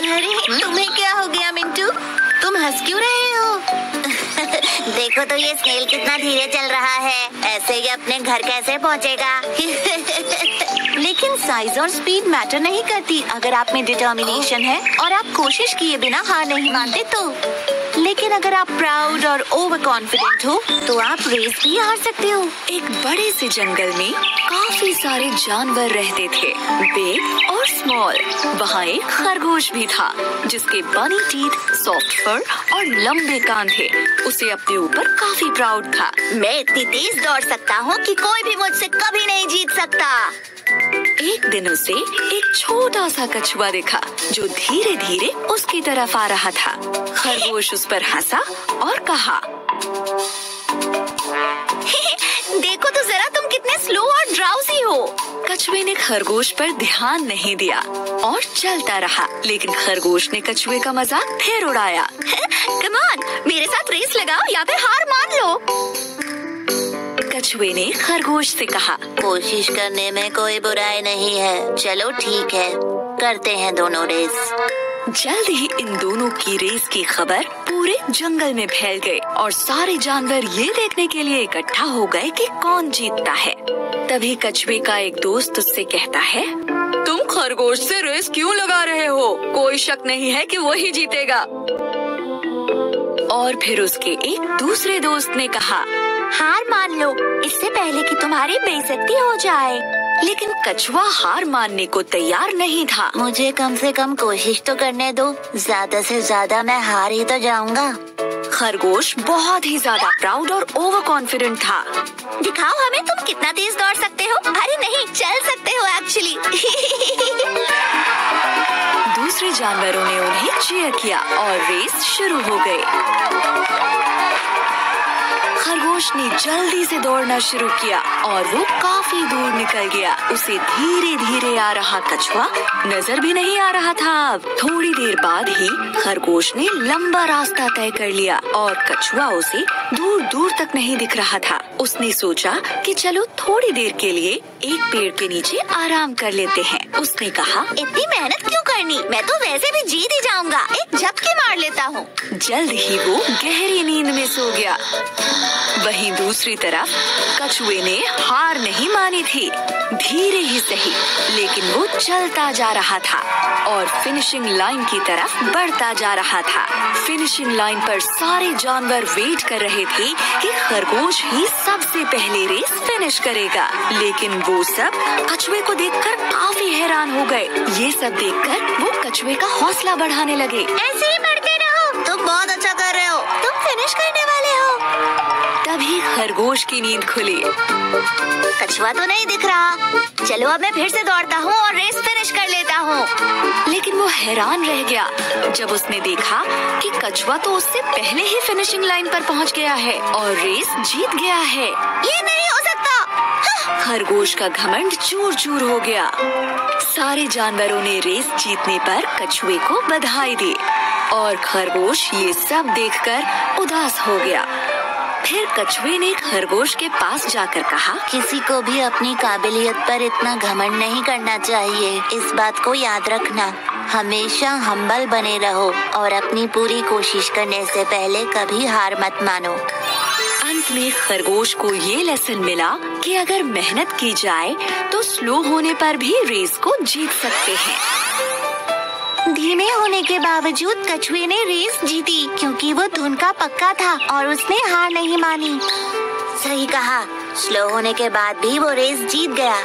अरे तुम्हें क्या हो गया मिंटू? तुम हंस क्यों रहे हो? देखो तो ये स्नेल कितना धीरे चल रहा है, ऐसे ही अपने घर कैसे पहुँचेगा? लेकिन साइज और स्पीड मैटर नहीं करती अगर आप में डिटर्मिनेशन है और आप कोशिश किए बिना हार नहीं मानते तो। लेकिन अगर आप प्राउड और ओवर कॉन्फिडेंट हो तो आप रेस भी हार सकते हो। एक बड़े से जंगल में काफी सारे जानवर रहते थे, बिग और स्मॉल। वहाँ एक खरगोश भी था जिसके बनी टीथ, सॉफ्ट फर और लंबे कान थे। उसे अपने ऊपर काफी प्राउड था। मैं इतनी तेज दौड़ सकता हूँ कि कोई भी मुझसे कभी नहीं जीत सकता। एक दिन उसे एक छोटा सा कछुआ देखा जो धीरे धीरे उसकी तरफ आ रहा था। खरगोश उस पर हंसा और कहा, देखो तो जरा तुम कितने स्लो और ड्राउजी हो। कछुए ने खरगोश पर ध्यान नहीं दिया और चलता रहा, लेकिन खरगोश ने कछुए का मजाक फिर उड़ाया। कम ऑन, मेरे साथ रेस लगाओ या फिर हार मान लो। कछुए ने खरगोश से कहा, कोशिश करने में कोई बुराई नहीं है, चलो ठीक है, करते हैं दोनों रेस। जल्द ही इन दोनों की रेस की खबर पूरे जंगल में फैल गई और सारे जानवर ये देखने के लिए इकट्ठा हो गए कि कौन जीतता है। तभी कछुए का एक दोस्त उससे कहता है, तुम खरगोश से रेस क्यों लगा रहे हो? कोई शक नहीं है कि वही जीतेगा। और फिर उसके एक दूसरे दोस्त ने कहा, हार मान लो इससे पहले कि तुम्हारी बेइज्जती हो जाए। लेकिन कछुआ हार मानने को तैयार नहीं था। मुझे कम से कम कोशिश तो करने दो, ज्यादा से ज्यादा मैं हार ही तो जाऊंगा। खरगोश बहुत ही ज्यादा प्राउड और ओवर कॉन्फिडेंट था। दिखाओ हमें तुम कितना तेज दौड़ सकते हो। अरे नहीं, चल सकते हो एक्चुअली। दूसरे जानवरों ने उन्हें चीयर किया और रेस शुरू हो गई। खरगोश ने जल्दी से दौड़ना शुरू किया और वो काफी दूर निकल गया। उसे धीरे धीरे आ रहा कछुआ नजर भी नहीं आ रहा था। अब थोड़ी देर बाद ही खरगोश ने लंबा रास्ता तय कर लिया और कछुआ उसे दूर दूर तक नहीं दिख रहा था। उसने सोचा कि चलो थोड़ी देर के लिए एक पेड़ के नीचे आराम कर लेते हैं। उसने कहा, इतनी मेहनत क्यों करनी, मैं तो वैसे भी जीत ही जाऊंगा, एक झपकी मार लेता हूँ। जल्द ही वो गहरी नींद में सो गया। वहीं दूसरी तरफ कछुए ने हार नहीं मानी थी। धीरे ही सही, लेकिन वो चलता जा रहा था और फिनिशिंग लाइन की तरफ बढ़ता जा रहा था। फिनिशिंग लाइन पर सारे जानवर वेट कर रहे थे कि खरगोश ही सबसे पहले रेस फिनिश करेगा। लेकिन वो सब कछुए को देखकर काफी हैरान हो गए। ये सब देखकर वो कछुए का हौसला बढ़ाने लगे। ऐसे ही बढ़ते रहो, तुम बहुत अच्छा कर रहे हो, तुम फिनिश करने वाले हो। तभी खरगोश की नींद खुली। कछुआ तो नहीं दिख रहा, चलो अब मैं फिर से दौड़ता हूँ और रेस फिनिश कर लेता हूँ। लेकिन वो हैरान रह गया जब उसने देखा कि कछुआ तो उससे पहले ही फिनिशिंग लाइन पर पहुँच गया है और रेस जीत गया है। ये नहीं हो सकता। खरगोश का घमंड चूर चूर हो गया। सारे जानवरों ने रेस जीतने पर कछुए को बधाई दी और खरगोश ये सब देखकर उदास हो गया। फिर कछुए ने खरगोश के पास जाकर कहा, किसी को भी अपनी काबिलियत पर इतना घमंड नहीं करना चाहिए। इस बात को याद रखना, हमेशा हम्बल बने रहो और अपनी पूरी कोशिश करने से पहले कभी हार मत मानो। अंत में खरगोश को ये लेसन मिला कि अगर मेहनत की जाए तो स्लो होने पर भी रेस को जीत सकते हैं। धीमे होने के बावजूद कछुए ने रेस जीती क्योंकि वो धुन का पक्का था और उसने हार नहीं मानी। सही कहा, स्लो होने के बाद भी वो रेस जीत गया।